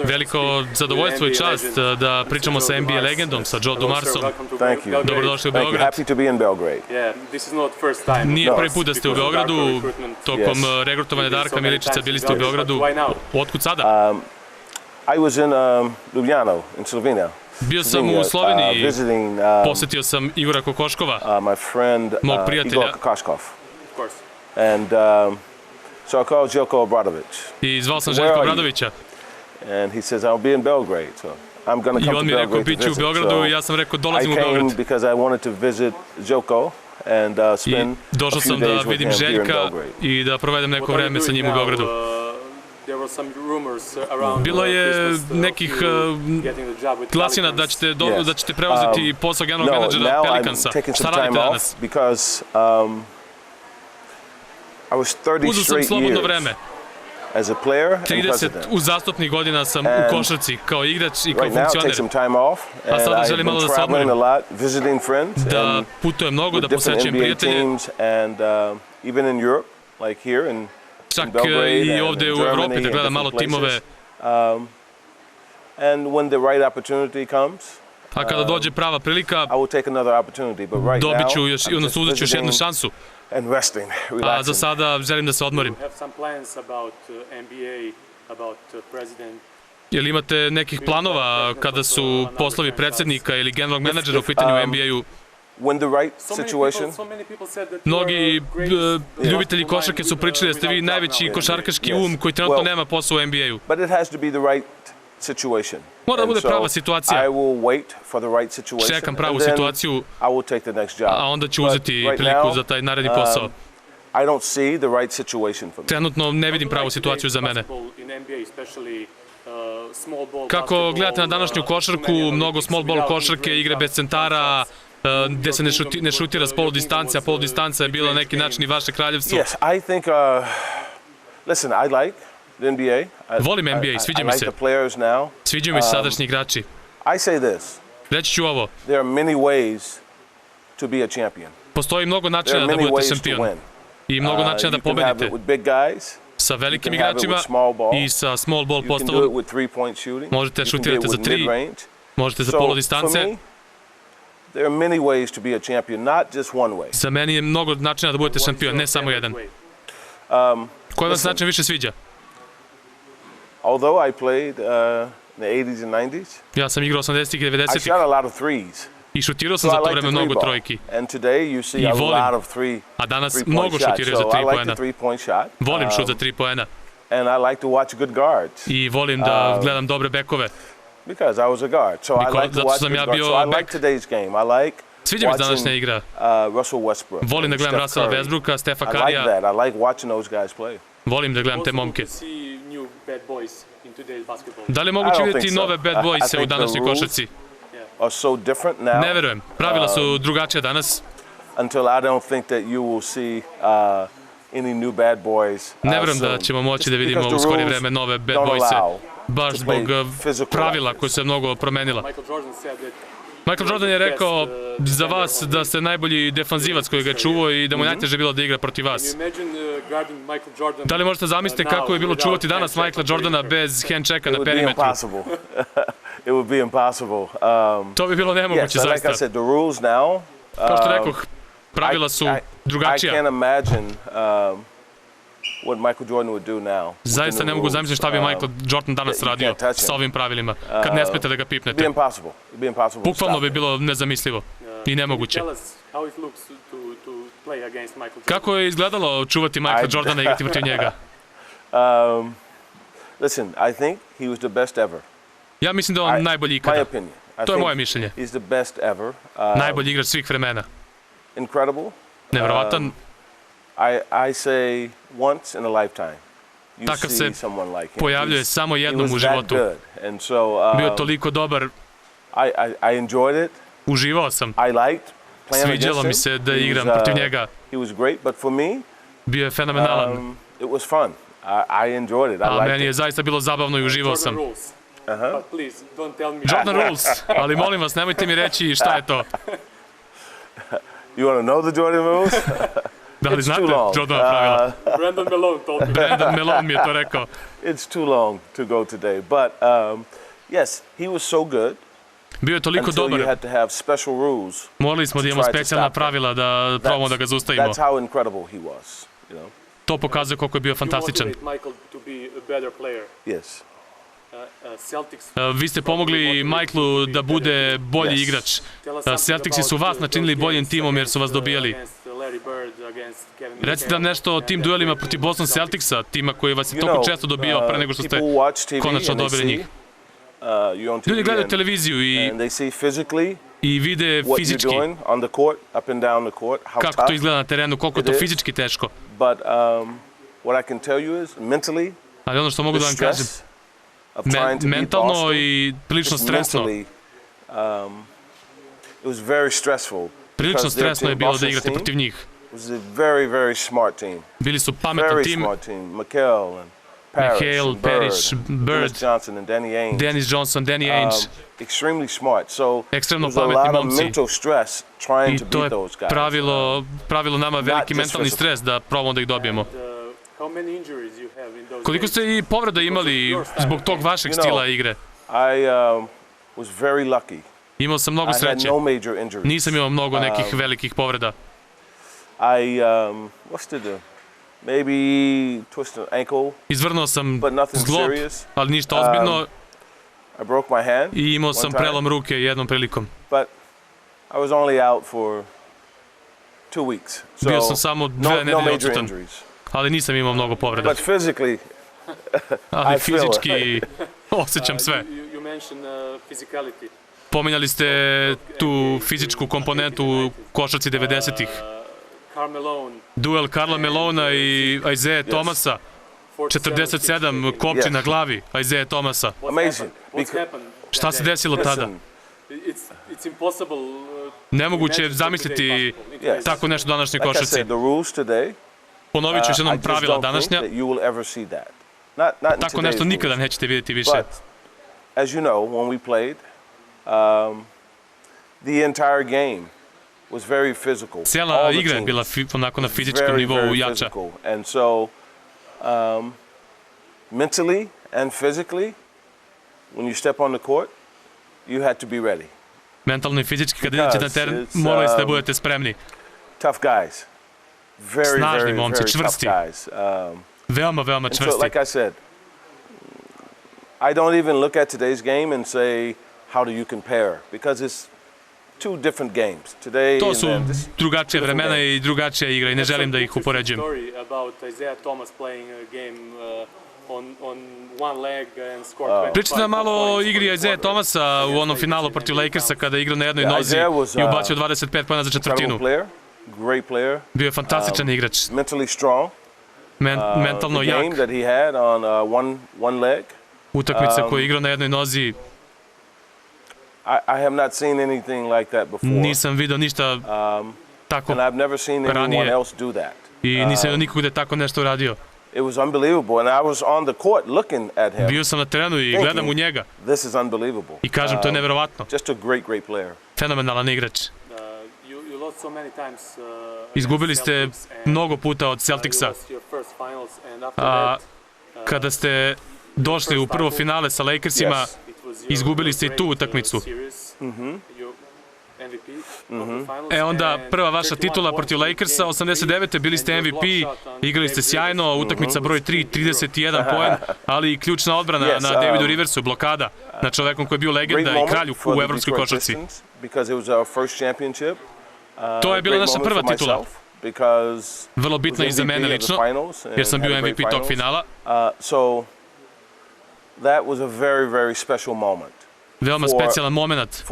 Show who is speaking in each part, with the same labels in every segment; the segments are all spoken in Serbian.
Speaker 1: Veliko zadovoljstvo i čast da pričamo sa NBA legendom, sa Dzo Dumarsom. Dobrodošli u Beograd. Nije prvi put da ste u Beogradu, tokom regrutovanja Darka Miličića bili ste u Beogradu. Otkud sada? Bio sam u Sloveniji, posetio sam Igora Kokoškova, mog prijatelja. I zvao sam Željka Obradovića. I on mi je rekao, bit ću u Beogradu i ja sam rekao, dolazim u Beograd. I došao sam da vidim Željka i da provedem neko vreme sa njim u Beogradu. Bilo je nekih glasina da ćete preuzeti posao generalnog menadžera Pelicansa. Šta radite danas? Uzeo sam slobodno vreme. 30 uzastopnih godina sam u košarci kao igrač i kao funkcioner. A sada želim malo da se odmorim, da putujem mnogo, da posećujem prijatelje. Čak i ovde u Evropi da gledam malo timove. A kada dođe prava prilika, dobit ću još, odnosno uzet ću još jednu šansu. A za sada želim da se odmorim. Jel imate nekih planova kada su poslovi predsjednika ili generalnog menadžera u pitanju u NBA-u? Mnogi ljubitelji košarke su pričali da ste vi najveći košarkaški koji trenutno nema posao u NBA-u. Mora da bude prava situacija. Čekam pravu situaciju, a onda ću uzeti priliku za taj naredni posao. Trenutno ne vidim pravu situaciju za mene. Kako gledate na današnju košarku, mnogo small ball košarke, igre bez centara, gde se ne šutira s poludistance, a poludistanca je bila na neki način i vaše kraljevstvo. Volim NBA, sviđa mi se. Sviđaju mi se sadašnji igrači. Reći ću ovo. Postoji mnogo načina da budete šampion. I mnogo načina da pobedite. Sa velikim igračima i sa small ball postavom. Možete šutirati za 3, možete za poludistance. Za meni je mnogo načina da budete šampion, ne samo jedan. Koji vam se način više sviđa? Ja sam igrao 80-ih i 90-ih i šutirao sam za to vreme mnogo trojki. I volim, a danas mnogo šutiraju za 3 poena. Volim šut za 3 poena. I volim da gledam dobre bekove. Zato sam ja bio bek. Sviđa mi današnja igra. Volim da gledam Russella Westbrooka, Stefa Karija. Volim da gledam te momke. Da li je moguće vidjeti nove bad boyse u današnjoj košarci? Ne verujem. Pravila su drugačija danas. Ne verujem da ćemo moći da vidimo u skorije vreme nove bad boyse, baš zbog pravila koje se mnogo promenila. Michael Jordan je rekao za vas da ste najbolji defanzivac koji ga je čuvao i da mu najteže bilo da igra protiv vas. Da li možete zamisliti kako je bilo čuvati danas Michaela Jordana bez hand checka na perimetru? To bi bilo nemoguće, zaista. Kao što rekoh, pravila su drugačija. Zaista ne mogu zamisliti šta bi Michael Jordan danas radio sa ovim pravilima, kad ne smete da ga pipnete. Bukvalno bi bilo nezamislivo i nemoguće. Kako je izgledalo čuvati Michaela Jordana i igrati protiv njega? Ja mislim da je on najbolji ikada. To je moje mišljenje. Najbolji igrač svih vremena. Nevjerovatan. Takav se pojavljuje samo jednom u životu. Bio je toliko dobar. Uživao sam. Sviđalo mi se da igram protiv njega. Bio je fenomenalan. A meni je zaista bilo zabavno i uživao sam. Jordan rules, ali molim vas, nemojte mi reći šta je to. Da li znate Jordanova pravila? Brandon Malone mi je to rekao.
Speaker 2: It's too long to go today, but yes, he was so good.
Speaker 1: Bio je toliko dobar.
Speaker 2: You had to have special rules.
Speaker 1: Morali smo da imamo specijalna pravila da probamo da ga zaustavimo.
Speaker 2: That's how incredible he was, you know.
Speaker 1: To pokazuje koliko je bio fantastičan.
Speaker 2: Yes.
Speaker 1: Vi ste pomogli Michaelu da bude bolji igrač. Celticsi su vas načinili boljim timom jer su vas dobijali. Recite nam nešto o tim duelima protiv Boston Celticsa, tima koji vas je toliko često dobijao pre nego što ste konačno dobili njih. Ljudi gledaju televiziju i vide fizički kako to izgleda na terenu, koliko je to fizički teško. Ali ono što mogu da vam kažem, mentalno i prilično stresno. Prilično stresno je bilo da igrate protiv njih. Bili su pametan tim. McHale, Parrish, Bird, Dennis Johnson, Danny Ainge. Ekstremno pametni momci. I to je pravilo nama veliki mentalni stres da probamo da ih dobijemo. Koliko ste i povreda imali zbog tog vašeg stila igre? Imao sam mnogo sreće. Nisam imao mnogo nekih velikih povreda. Izvrnuo sam zglob, ali ništa ozbiljno. I imao sam prelom ruke jednom prilikom. Bio sam samo 2 nedelje odsutan. Ali nisam imao mnogo povreda. Ali fizički osjećam sve. Pominjali ste tu fizičku komponentu u košarci 90-ih. Duel Karla Malona i Isaiah Thomasa. 47 kopči na glavi Isaiah Thomasa. Šta se desilo tada? Nemoguće je zamisliti tako nešto u današnjoj košarci. Ponovit ću još jednom pravila današnja. Tako nešto nikada nećete vidjeti više. Cijela igra je bila onako na fizičkom nivou jača.
Speaker 2: Mentally and physically, when you step on the court, you had to be ready.
Speaker 1: Mentalno i fizički kad idete na teren, morali ste da budete spremni.
Speaker 2: Tough guys.
Speaker 1: Snažni momci, čvrsti. Veoma, veoma čvrsti.
Speaker 2: Like I said, I don't even look at today's game and say how do you compare, because it's two different games.
Speaker 1: To su drugačije vremena i drugačija igra i ne želim da ih upoređujem. Pričajte nam malo o igri Isaiah Thomasa u onom finalu protiv Lakersa kada je igrao na jednoj nozi i ubacio 25 poena za četvrtinu. Bio je fantastičan igrač. Mentalno jak. Utakmica koju je igrao na jednoj nozi. Nisam vidio ništa tako ranije i nisam vidio nikog da je tako nešto uradio. Bio sam na terenu i gledam u njega i kažem to je neverovatno. Fenomenalan igrač. Izgubili ste mnogo puta od Celticsa, a kada ste došli u prvo finale sa Lakersima, izgubili ste i tu utakmicu. Onda prva vaša titula protiv Lakersa, 89. bili ste MVP, igrali ste sjajno, utakmica broj 3, 31 poen, ali i ključna odbrana na Davidu Riversu, blokada na čovekom koji je bio legenda i kralj u evropskoj košarci. To je bila naša prva titula. Vrlo bitna i za mene lično, jer sam bio MVP tog finala. Veoma specijalan moment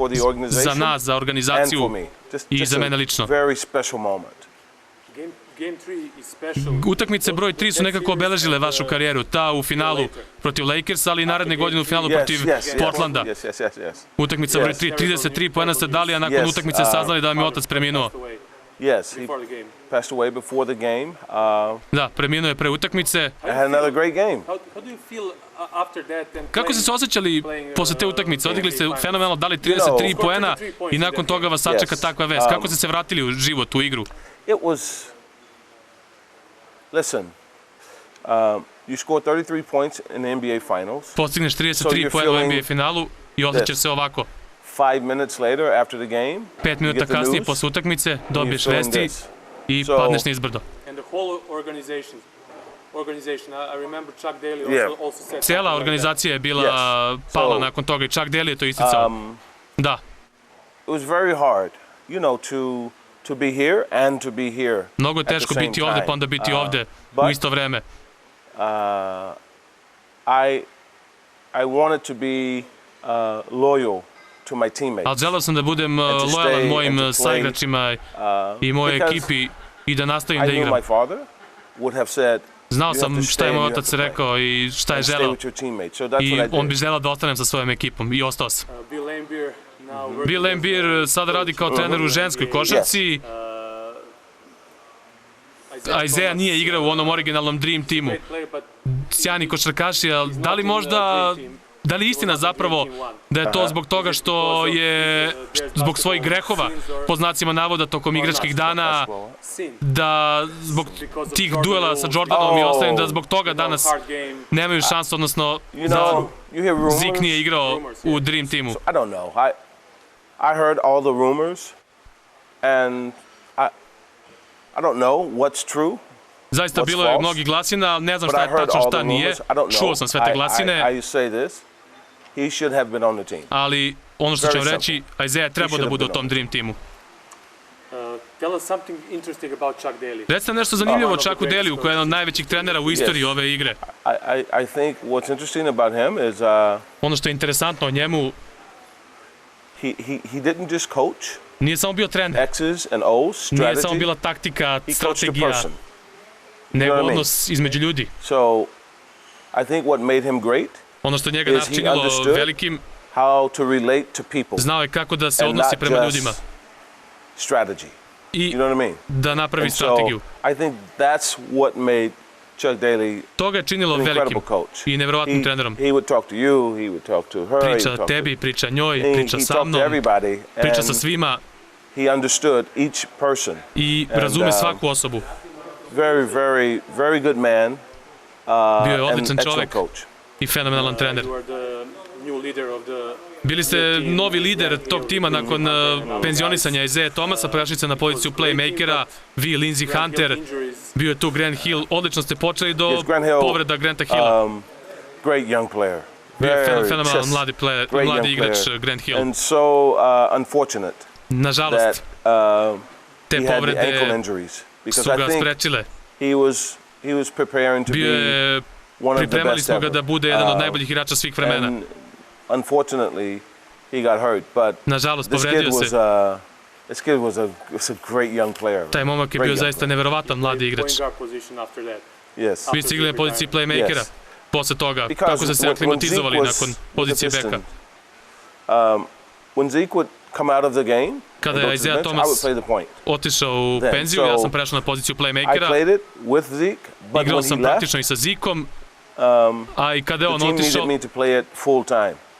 Speaker 1: za nas, za organizaciju i za mene lično. Utakmice broj 3 su nekako obeležile vašu karijeru, ta u finalu protiv Lakersa, ali i naredne godine u finalu protiv Portlanda. Utakmica broj 3, 33 poena ste dali, a nakon utakmice saznali da vam je otac preminuo. Da, preminuo je pre utakmice. Kako ste se osjećali posle te utakmice? Odigli ste fenomenalno, dali 33 poena i nakon toga vas sačeka takva vest. Kako ste se vratili u život, u igru?
Speaker 2: listen, you scored 33 points in the NBA Finals.
Speaker 1: Postigneš 33 poena u NBA finalu i osjećaš se ovako.
Speaker 2: 5 minutes later after the game,
Speaker 1: 5 minuta kasnije posle utakmice dobiješ vesti i padneš nizbrdo. Cijela organizacija je bila pala nakon toga i Chuck Daly je to isticao. Da.
Speaker 2: It was very hard, you know, to be here and to be here.
Speaker 1: Mnogo je teško biti ovde pa onda biti ovde u isto vreme.
Speaker 2: I wanted to be loyal to my teammates.
Speaker 1: Ali želeo sam da budem lojalan mojim saigračima i mojoj ekipi i da nastavim da igram. Znao sam šta je moj otac rekao i šta je želeo. I on bi želeo da ostanem sa svojom ekipom i ostao sam. Bill Laimbeer sada radi kao trener u ženskoj košarci. Isaiah nije igrao u onom originalnom Dream Teamu. Sjajni košarkaši, ali da li je istina zapravo da je to zbog toga što je zbog svojih grehova, po znacima navoda, tokom igračkih dana, da zbog tih duela sa Jordanom i ostalim, da zbog toga danas nemaju šansu, odnosno da Zik nije igrao u Dream Teamu?
Speaker 2: I don't know. I heard all the rumors and I don't know what's true.
Speaker 1: Zaista bilo je mnogi glasina, ali ne znam šta je tačno, šta nije. Čuo sam sve te glasine. Ali ono što ću vam reći, Isaiah treba da bude u tom Dream Teamu. Recite nešto zanimljivo o Chucku Dalyu, koji je jedan od najvećih trenera u istoriji ove igre. Ono što je interesantno o njemu, nije samo bio trener, nije samo bila taktika, strategija, nego odnos između ljudi. Ono što njega načinilo velikim, znao je kako da se odnosi prema ljudima i da napravi strategiju. To ga je činilo velikim i nevjerovatnim trenerom. Priča tebi, priča njoj, priča sa mnom, priča sa svima i razume svaku osobu. Bio je odličan čovek i fenomenalan trener. Bili ste novi lider tog tima nakon penzionisanja Dzo Dumasa, prešli ste na poziciju playmakera, vi, Lindsey Hunter, bio je tu Grant Hill, odlično ste počeli do povreda Granta Hilla. Bio je fenomenalan mladi igrač Grant Hill. Nažalost, te povrede su ga sprečile. Pripremali smo ga da bude jedan od najboljih igrača svih vremena. Nažalost, povredio se. Taj momak je bio zaista neverovatan mladi igrač. Vi ste igrali na poziciji playmakera posle toga. Kako ste se aklimatizovali nakon pozicije beka? Kada je Dzo Dumars otišao u penziju, ja sam prešao na poziciju playmakera. Igrao sam praktično i sa Zikom, a i kada je on otišao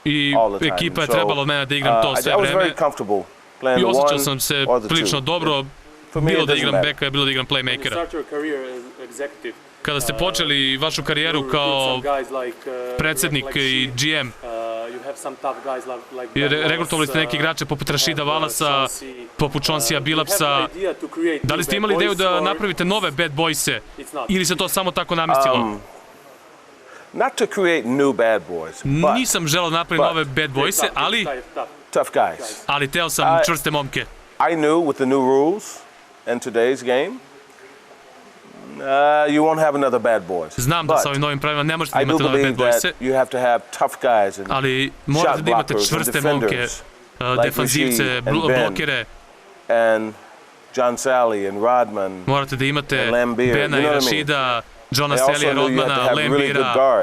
Speaker 1: i ekipa je trebala od mene da igram to sve vreme i osjećao sam se prilično dobro, bilo da igram beka, bilo da igram playmakera. Kada ste počeli vašu karijeru kao predsednik i GM, regrutovali ste neke igrače poput Rashida Wallasa, poput Chauncey'a Billupsa. Da li ste imali ideju da napravite nove bad boyse ili se to samo tako namestilo? Nisam želeo da napravim nove bad boyse, ali teo sam čvrste momke.
Speaker 2: I knew with the new rules in today's game, you won't have another bad boys.
Speaker 1: Znam da sa ovim novim pravilima ne možete imati nove bad boyse, ali morate da imate čvrste momke, defanzivce, blokere. Morate da imate Bena i Rashida, Johna Sally'a, Rodmana, Laimbeera,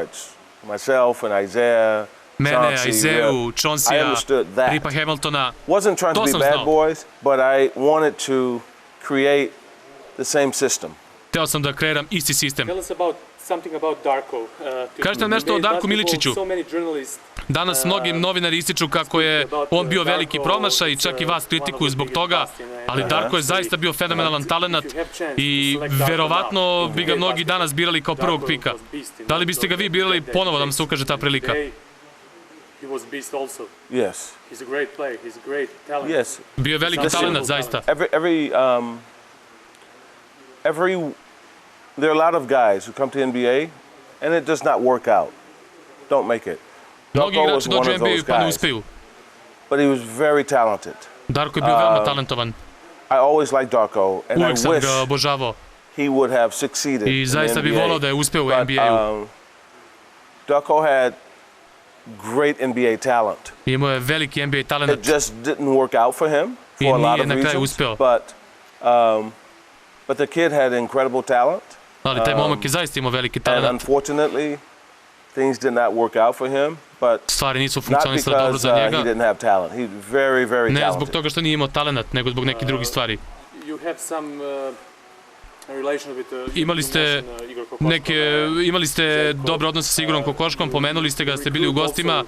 Speaker 1: mene, Isaiah, Chauncey'a, Ripa Hamiltona. To sam znao. Teo sam da kreiram isti sistem. Kažete nam nešto o Darku Miličiću. Danas mnogi novinari ističu kako je on bio veliki promašaj i čak i vas kritikuju zbog toga, ali Darko je zaista bio fenomenalan talenat i verovatno bi ga mnogi danas birali kao prvog pika. Da li biste ga vi birali ponovo da vam se ukaže ta prilika?
Speaker 2: Yes. Yes.
Speaker 1: Bio je veliki talenat, zaista.
Speaker 2: There are a lot of guys who come to NBA and it does not work out. Don't make it.
Speaker 1: Mnogi igrači dođu u NBA pa ne uspeju.
Speaker 2: But he was very talented.
Speaker 1: Darko je bio veoma talentovan.
Speaker 2: I always liked Darko and I
Speaker 1: Uvijek sam ga
Speaker 2: wish
Speaker 1: obožavao.
Speaker 2: he would have succeeded
Speaker 1: I zaista bi volao da je uspeo u NBA-u.
Speaker 2: Darko had great NBA talent.
Speaker 1: Imao je veliki NBA talent.
Speaker 2: It just didn't work out for him for a lot of reasons. But the kid had incredible talent.
Speaker 1: Ali taj momak je zaista imao veliki talent.
Speaker 2: And unfortunately, things did not work out for him. But
Speaker 1: stvari nisu funkcionisale dobro za njega.
Speaker 2: He didn't have talent. He's very, very talented.
Speaker 1: Ne zbog toga što nije imao talent, nego zbog nekih drugih stvari. Imali ste dobre odnose sa Igorom Kokoškom, pomenuli ste ga, ste bili u gostima.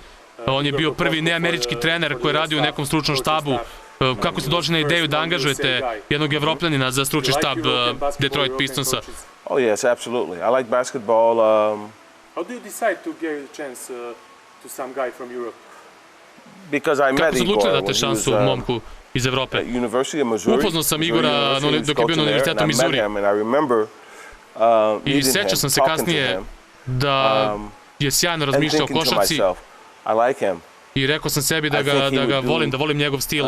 Speaker 1: On je bio prvi neamerički trener koji je radio u nekom stručnom štabu. Kako ste došli na ideju da angažujete jednog Evropljanina za stručni štab Detroit Pistonsa?
Speaker 2: Oh yes, absolutely. I like basketball.
Speaker 3: How do you decide to give a chance to some guy from Europe?
Speaker 2: Because I met Igor.
Speaker 1: Kako ste odlučili da date šansu momku iz Evrope? Upoznao sam Igora dok je bio na Univerzitetu Missouri. I sjećao sam se kasnije da je sjajno razmišljao o košarci. I rekao sam sebi da ga volim, da volim njegov stil.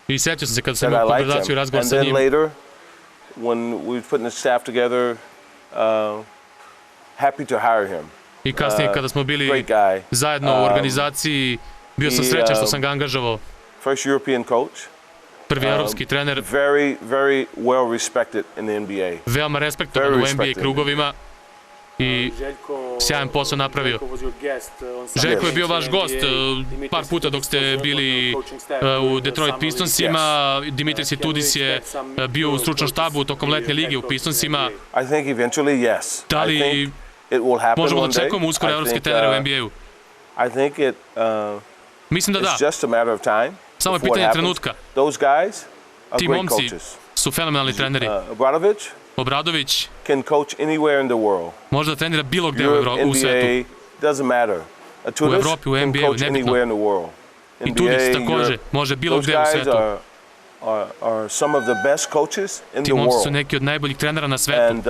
Speaker 1: I sjećao sam se kada sam imao konverzaciju i razgovor sa njim. I kasnije kada smo bili zajedno u organizaciji, bio sam srećan što sam ga angažovao. Prvi evropski trener, veoma respektovan u NBA krugovima i sjajan posao napravio. Željko je bio vaš gost par puta dok ste bili u Detroit Pistonsima. Dimitris Itudis je bio u stručnom štabu tokom letnje lige u Pistonsima. Da li možemo da očekujemo uskoro evropske trenere u NBA-u? Mislim da da. Samo je pitanje trenutka. Ti momci su fenomenalni treneri. Obradović može da trenira bilo gde u svetu. U Evropi, u NBA-u, nebitno. I Tudis takođe može bilo gde u svetu. Ti momci su neki od najboljih trenera na svetu.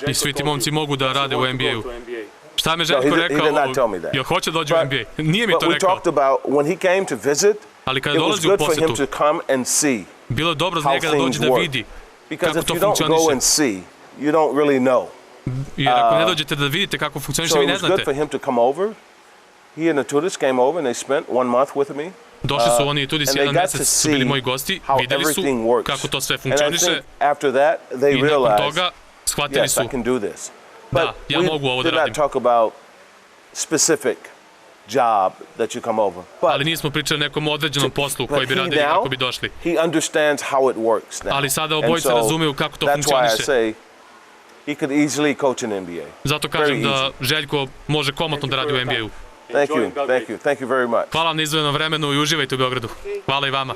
Speaker 1: I svi ti momci mogu da rade u NBA-u. Šta me Željko rekao? Jel hoće da dođe u NBA? Nije mi to rekao. Ali kada dolazi u posetu, bilo je dobro za njega da dođe da vidi kako to funkcioniše. Jer ako ne dođete da vidite kako funkcioniše, vi ne znate. Došli su oni i Tudis, jedan mesec su bili moji gosti, videli su kako to sve funkcioniše i nakon toga shvatili su da, ja mogu ovo da radim. Ali nismo pričali o nekom određenom poslu koji bi radili kako bi došli. Ali sada obojice razumeju kako to funkcioniše. Zato kažem da Željko može komotno da radi u NBA-u. Hvala vam na izdvojenom vremenu i uživajte u Beogradu. Hvala i vama.